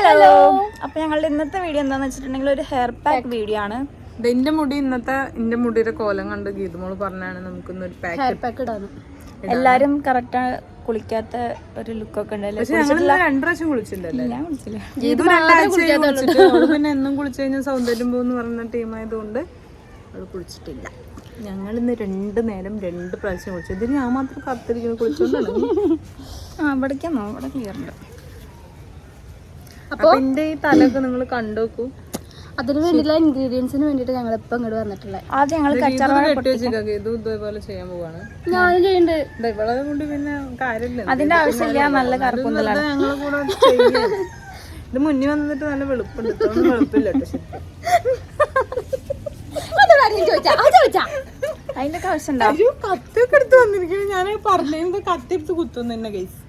Hello. അപ്പൊ ഞങ്ങളുടെ ഇന്നത്തെ വീഡിയോ എന്താന്ന് വെച്ചിട്ടുണ്ടെങ്കിൽ ഒരു ഹെയർ പാക്ക് വീഡിയോ ആണ്. എന്റെ മുടി ഇന്നത്തെ എന്റെ മുടിയുടെ കോലം കണ്ട് ഗീതുമോള് പറഞ്ഞാണ് നമുക്കൊന്നൊരു പാക്ക് ഇടാണ്. എല്ലാരും കറക്റ്റ് കുളിക്കാത്ത ഒരു ലുക്കൊക്കെ ഉണ്ടല്ലേ. രണ്ടു പ്രാവശ്യം കുളിച്ചില്ലല്ലേ? ഞാൻ കുളിച്ചില്ല. പിന്നെ എന്നും കുളിച്ചു കഴിഞ്ഞാൽ സൗന്ദര്യം പോകുന്ന പറഞ്ഞ ടീമായതുകൊണ്ട് അത് കുളിച്ചിട്ടില്ല. ഞങ്ങൾ ഇന്ന് 2 നേരം 2 പ്രാവശ്യം കുളിച്ചു. ഇതിന് ഞാൻ മാത്രം കത്തിരിക്കുന്നു കുളിച്ചോണ്ടാണ്. ഇവിടേക്കാണോ? ഇവിടെ ക്ലിയർ ഉണ്ട്. അപ്പൊ എന്റെ ഈ തലൊക്കെ നിങ്ങൾ കണ്ടോക്കൂ. അതിന് വേണ്ടിയുള്ള ഇൻഗ്രീഡിയൻസിന് വേണ്ടിട്ട് ഞങ്ങൾ ഇപ്പൊ ഇങ്ങോട്ട് വന്നിട്ടുള്ളത്. ആദ്യം ഞങ്ങൾ ഇതേപോലെ ചെയ്യാൻ പോവാണ്. ഞാനും ചെയ്യുന്നുണ്ട്. ഇവളെ കൊണ്ട് പിന്നെ കാര്യമില്ല, അതിന്റെ ആവശ്യമില്ല. നല്ല കറുപ്പൊന്നുമില്ല. ഞങ്ങളെ കൂടെ ഇത് മുന്നിൽ വന്നിട്ട് നല്ല വെളുപ്പുണ്ട്. ഇതൊന്നും വെളുപ്പില്ല കേട്ടോ ശരിക്കും. അതിന്റെ ആവശ്യമുണ്ടോ? കത്തിയൊക്കെ എടുത്ത് വന്നിരിക്കുന്നത്. ഞാൻ പറഞ്ഞത് കത്തി എടുത്ത് കുത്തുന്നു തന്നെ ഗൈസ്.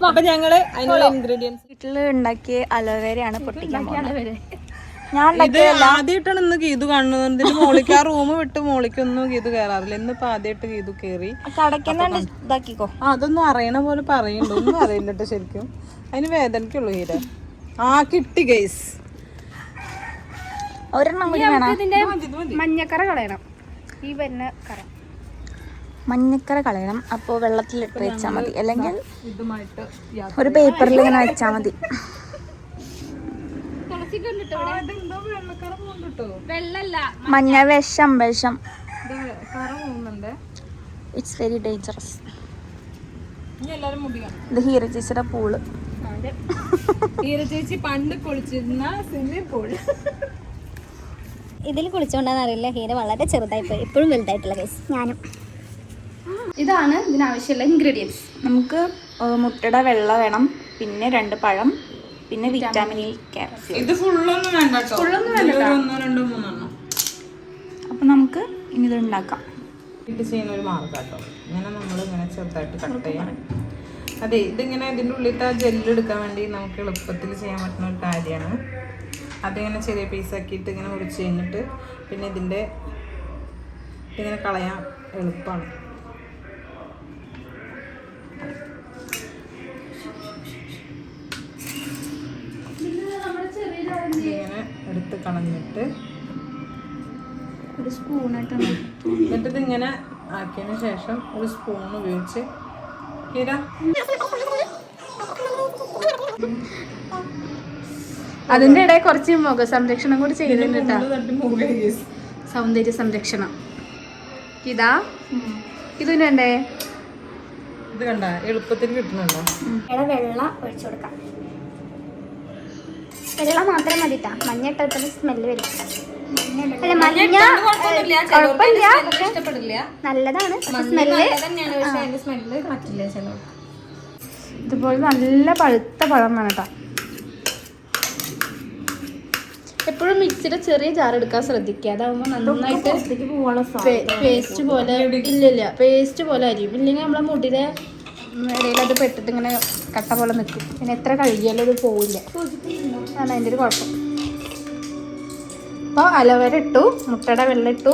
അപ്പൊ ഞങ്ങള് അതിനുള്ള ഇൻഗ്രീഡിയൻസ് വീട്ടില് ഉണ്ടാക്കിയ അലോവേരയാണ് പൊട്ടിക്കാൻ പോകുന്നത്. ഇത് ആദ്യമായിട്ടാണ് ഇന്ന് ഗീതു കാണുന്നത്. മോളിക്ക് ആ റൂം വിട്ട് മോളിക്കൊന്നും ഗീതു കയറാറില്ല. ഇന്നിപ്പോ ആദ്യമായിട്ട് ഗീതു കയറി. ഇതാക്കിക്കോ. അതൊന്നും അറിയണ പോലെ പറയുന്നുണ്ട്. ഒന്നും അറിയില്ല കേട്ടോ ശരിക്കും. അതിന് വേദനക്കുള്ളൂ ഹീര. ആ കിട്ടി ഗൈസ്. ഒരെണ്ണം കൂടി വേണം. മഞ്ഞക്കറ കളയണം. ഈ വരുന്ന കറ മഞ്ഞക്കറ കളയണം. അപ്പോൾ വെള്ളത്തിലിട്ട് വെച്ചാൽ മതി, അല്ലെങ്കിൽ ഒരു പേപ്പറിൽ ഇങ്ങനെ വെച്ചാൽ മതി. മഞ്ഞ വിഷം. It's very dangerous. ഇത് ഹീര ചേച്ചിയുടെ പൂള്. ഹീര ചേച്ചി പണ്ട് കുളിച്ചിരുന്ന സ്വിമ്മിംഗ് പൂൾ. ഇതിൽ കുളിച്ചോണ്ടാന്ന് അറിയില്ല, ഹീര വളരെ ചെറുതായി പോയി. എപ്പോഴും വലുതായിട്ടുള്ള കേസ്. ഞാനും. ഇതാണ് ഇതിനാവശ്യമുള്ള ഇൻഗ്രീഡിയൻസ്. നമുക്ക് മുട്ടയുടെ വെള്ള വേണം, പിന്നെ 2 പഴം, പിന്നെ വിറ്റാമിൻ ഇ ക്യാപ്സ്യൂൾ. ഇത് ഫുള്ളൊന്നും വേണ്ട കേട്ടോ. ഫുള്ളൊന്നും വേണ്ട. 1 2 3 അപ്പൊ നമുക്ക് ഇനി ഇത് ഉണ്ടാക്കാം. ഇത് ചെയ്യുന്ന ഒരു മാർഗ്ഗം കേട്ടോ. ഇങ്ങനെ നമ്മൾ ഇങ്ങനെ ചെറുതായിട്ട് കട്ട് ചെയ്യാം. അതെ, ഇതിങ്ങനെ ഇതിൻ്റെ ഉള്ളിലത്തെ ആ ജെല്ല് എടുക്കാൻ വേണ്ടി നമുക്ക് എളുപ്പത്തിൽ ചെയ്യാൻ പറ്റുന്ന ഒരു കാര്യമാണ്. അതിങ്ങനെ ചെറിയ പീസാക്കിയിട്ട് ഇങ്ങനെ മുറിച്ച് കഴിഞ്ഞിട്ട് പിന്നെ ഇതിങ്ങനെ കളയാൻ എളുപ്പമാണ്. ഇങ്ങനെ എടുത്ത് കളഞ്ഞിട്ട് ഒരു സ്പൂണായിട്ട് എന്നിട്ട് ഇതിങ്ങനെ ആക്കിയതിന് ശേഷം ഒരു സ്പൂൺ ഉപയോഗിച്ച് അതിന്റെ ഇടയിൽ കുറച്ച് മുഖ സംരക്ഷണം കൂടി ചെയ്യുന്നുണ്ട്. സൗന്ദര്യ സംരക്ഷണം. ഇതാ ഇത് വേണ്ടേ? ഇത് കണ്ട എളുപ്പത്തിൽ കിട്ടുന്നുണ്ടോ? വെള്ളം ഒഴിച്ചു കൊടുക്കാം. വെള്ളം മാത്രം മതിട്ടാ. മഞ്ഞ ഇട്ടതിന് സ്മെല്ല് വരും. അല്ല, മഞ്ഞ കുഴപ്പമില്ല, നല്ലതാണ്. സ്മെല്ല് പറ്റില്ല ചില. ഇതുപോലെ നല്ല പഴുത്ത പഴം വേണം കേട്ടോ. എപ്പോഴും മിക്സിയുടെ ചെറിയ ജാർ എടുക്കാൻ ശ്രദ്ധിക്കുക. അതാവുമ്പോൾ നന്നായിട്ട് പേസ്റ്റ് പോലെ പേസ്റ്റ് പോലെ അരിയും. ഇല്ലെങ്കിൽ നമ്മളെ മുടിയുടെ ഇടയിൽ അത് പെട്ടിട്ട് ഇങ്ങനെ കട്ട പോലെ നിൽക്കും. പിന്നെ എത്ര കഴുകിയാലും അത് പോവില്ല. അതാണ് അതിൻ്റെ ഒരു കുഴപ്പം. അപ്പോൾ അലോവേര ഇട്ടു, മുട്ടയുടെ വെള്ളം ഇട്ടു,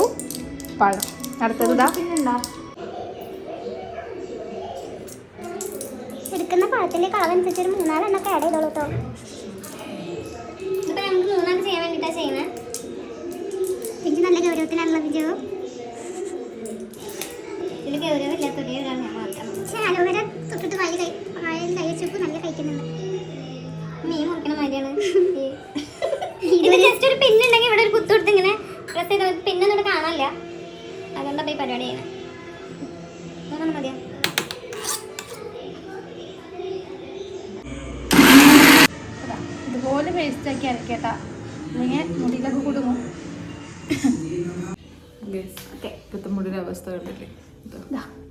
പഴം. അടുത്തത് ഇതാ എടുക്കുന്ന പഴത്തിൻ്റെ കളവനുസരിച്ച് ഒരു 3-4 എണ്ണൊക്കെ ആഡ് ചെയ്തോളൂ കേട്ടോ. ഇതിപ്പോൾ നമുക്ക് 3 ചെയ്യാൻ വേണ്ടിയിട്ടാണ് ചെയ്യുന്നത്. പിന്നെ നല്ല ഗൗരവത്തിനാണല്ലോ വിജയോ. ഇതിൽ ഗൗരവമില്ലാത്തൊരു ഒരാൾ ഞാൻ മാത്രം. പക്ഷേ അലോവേര തൊട്ടിട്ട് വായിൽ കൈ വെച്ചപ്പോൾ നല്ല കഴിക്കുന്നുണ്ട്. മീൻ മുറിക്കണ മാതിരിയാണ്. ഇത് ജസ്റ്റ് ഒരു പിന്നുണ്ടെങ്കിൽ ഇവിടെ ഒരു കുത്തു കൊടുത്ത് ഇങ്ങനെ പ്രസ് ചെയ്ത് പിന്നൊന്നും ഇവിടെ കാണാനില്ല. അതുകൊണ്ടാണ് ഈ പരിപാടി ചെയ്യുന്നത്. അതൊന്നും മതിയോ? ഇതുപോലെ പേസ്റ്റ് ആക്കി അരക്കേട്ടാ, അല്ലെങ്കിൽ മുടിയിലൊക്കെ കൊടുക്കും. ഇപ്പോഴത്തെ മുടിയുടെ അവസ്ഥ കണ്ടില്ലേ?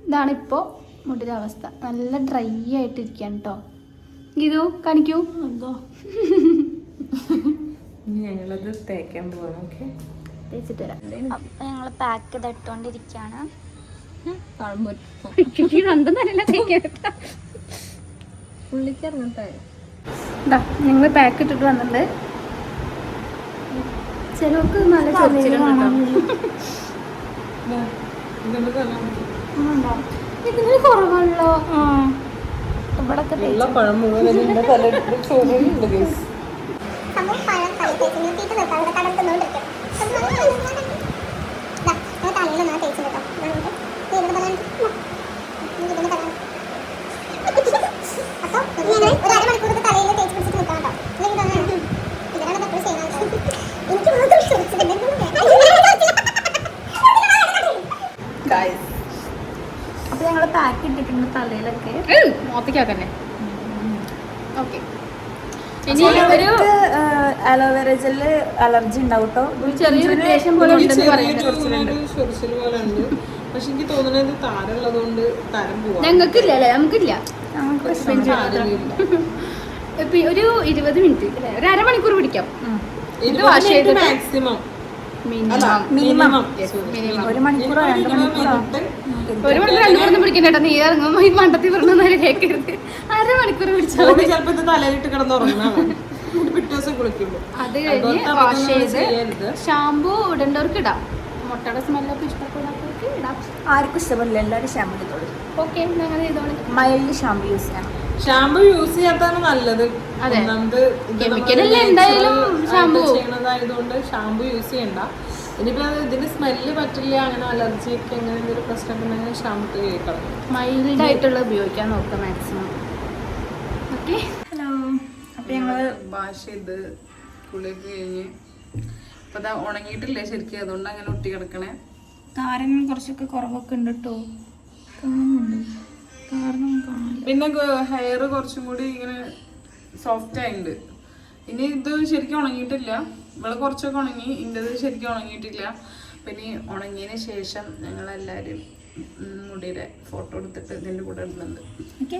ഇതാണ് ഇപ്പോൾ മുടിയുടെ അവസ്ഥ. നല്ല ഡ്രൈ ആയിട്ടിരിക്കുകയാണ് കേട്ടോ. ഇത് കാണിക്കൂ. എന്തോ ഞങ്ങളത് തേക്കാൻ പോവാണ്. ഓക്കെ, തേച്ചിട്ട് വരാം. അപ്പൊ ഞങ്ങൾ പാക്ക് ഇട്ടുകൊണ്ടിരിക്കുകയാണ്. ഞങ്ങൾ പാക്ക് ഇട്ടിട്ട് വന്നിട്ടുണ്ട്. ചിലർക്ക് നല്ല ഇതിന് കുറവാണല്ലോ. ഇവിടെ പഴം മുഴുവൻ അപ്പൊ ഞങ്ങള് പാക്ക് ഇട്ടിട്ടുണ്ട് തലയിലൊക്കെ. മോത്തിക്കാക്കന്നെ. ഓക്കെ, ഇനി ഒരു അലോവേറ ജെല്ല് അലർജി ഉണ്ടാവും കേട്ടോ. ചെറിയൊരു റിലേഷൻ പോലെ ഉണ്ടെന്ന് പറയുന്നത്. ചൊറിച്ചില് പോലെ ഉണ്ട്. പക്ഷെ എനിക്ക് തോന്നുന്നത് താരമുള്ളതുകൊണ്ട് താരം പോവാ. ഞങ്ങൾക്കില്ല അല്ലേ? നമുക്കില്ല. ഒരു 20 മിനിറ്റ് അല്ലേ, ഒരു അരമണിക്കൂർ പിടിക്കാം. ഇത് വാഷ് ചെയ്ത് മാക്സിമം മിനിമം 1 മണിക്കൂറോ 2 മണിക്കൂറോ. 1 മണിക്കൂർ 2 മണിക്കൂർ പിടിക്കണ്ട കേട്ടോ. നീ ഇറങ്ങുമ്പോ ഈ മണ്ടത്തിൽ പറഞ്ഞ കേൾക്കരുത്. അരമണിക്കൂർ പിടിച്ചാൽ ചിലപ്പോ ഇത് തലയിലിട്ട് കിടന്നുറങ്ങാണ്. പിറ്റേ ദിവസം കുളിക്കുമ്പോ അത് കഴിഞ്ഞ് വാഷ് ചെയ്ത് ഷാമ്പു ഇടേണ്ടവർക്ക് ഇടാം. മുട്ടയുടെ സ്മെല്ലൊക്കെ ഇഷ്ടപ്പെടുന്നവർക്ക് ഇടാം. ആർക്കും ഇഷ്ടപ്പെടില്ല, എല്ലാവരും ഷാമ്പു ചെയ്തോളൂ. ഓക്കെ, അങ്ങനെ ചെയ്തോളൂ. മൈൽഡ് ഷാമ്പു യൂസ് ചെയ്യണം. ഷാമ്പു യൂസ് ചെയ്യാത്താണ് നല്ലത്. അതെ, ഒന്നാമത് കെമിക്കലല്ലേ എന്തായാലും ഷാമ്പു ചെയ്യണതായതുകൊണ്ട് ഷാമ്പു യൂസ് ചെയ്യണ്ട. ഇനിയിപ്പോ ഇതിന് സ്മെല്ല് പറ്റില്ല, അങ്ങനെ അലർജി ഒക്കെ അങ്ങനെ എന്തെങ്കിലും പ്രശ്നം ഉണ്ടെങ്കിൽ ഷാമ്പു കഴിക്കണം. മൈൽഡ് ആയിട്ടുള്ള ഉപയോഗിക്കാൻ നോക്കുക മാക്സിമം. Okay, hello. അപ്പൊ ഞങ്ങള് വാഷ് ചെയ്ത് കുളിയൊക്കെ കഴിഞ്ഞ് ഇപ്പൊ ഇതാ ഉണങ്ങിയിട്ടില്ലേ ശരിക്കും, അതുകൊണ്ട് അങ്ങനെ ഒട്ടി കിടക്കണേ. താരൻ കുറച്ചൊക്കെ കുറവൊക്കെ ഉണ്ട് കേട്ടോ. കാണുന്നുണ്ട്, കാരണം കാണില്ല. പിന്നെ ഹെയർ കുറച്ചും കൂടി ഇങ്ങനെ സോഫ്റ്റ് ആയിട്ടുണ്ട്. ഇനി ഇത് ശരിക്കും ഉണങ്ങിയിട്ടില്ല. ഇവിടെ കുറച്ചൊക്കെ ഉണങ്ങി, ഇൻ്റെത് ശരിക്കും ഉണങ്ങിയിട്ടില്ല. പിന്നെ ഉണങ്ങിയതിന് ശേഷം ഞങ്ങളെല്ലാവരും മുടിയുടെ ഫോട്ടോ എടുത്തിട്ട് ഇതിൻ്റെ കൂടെ ഇടുന്നുണ്ട്. ഓക്കെ.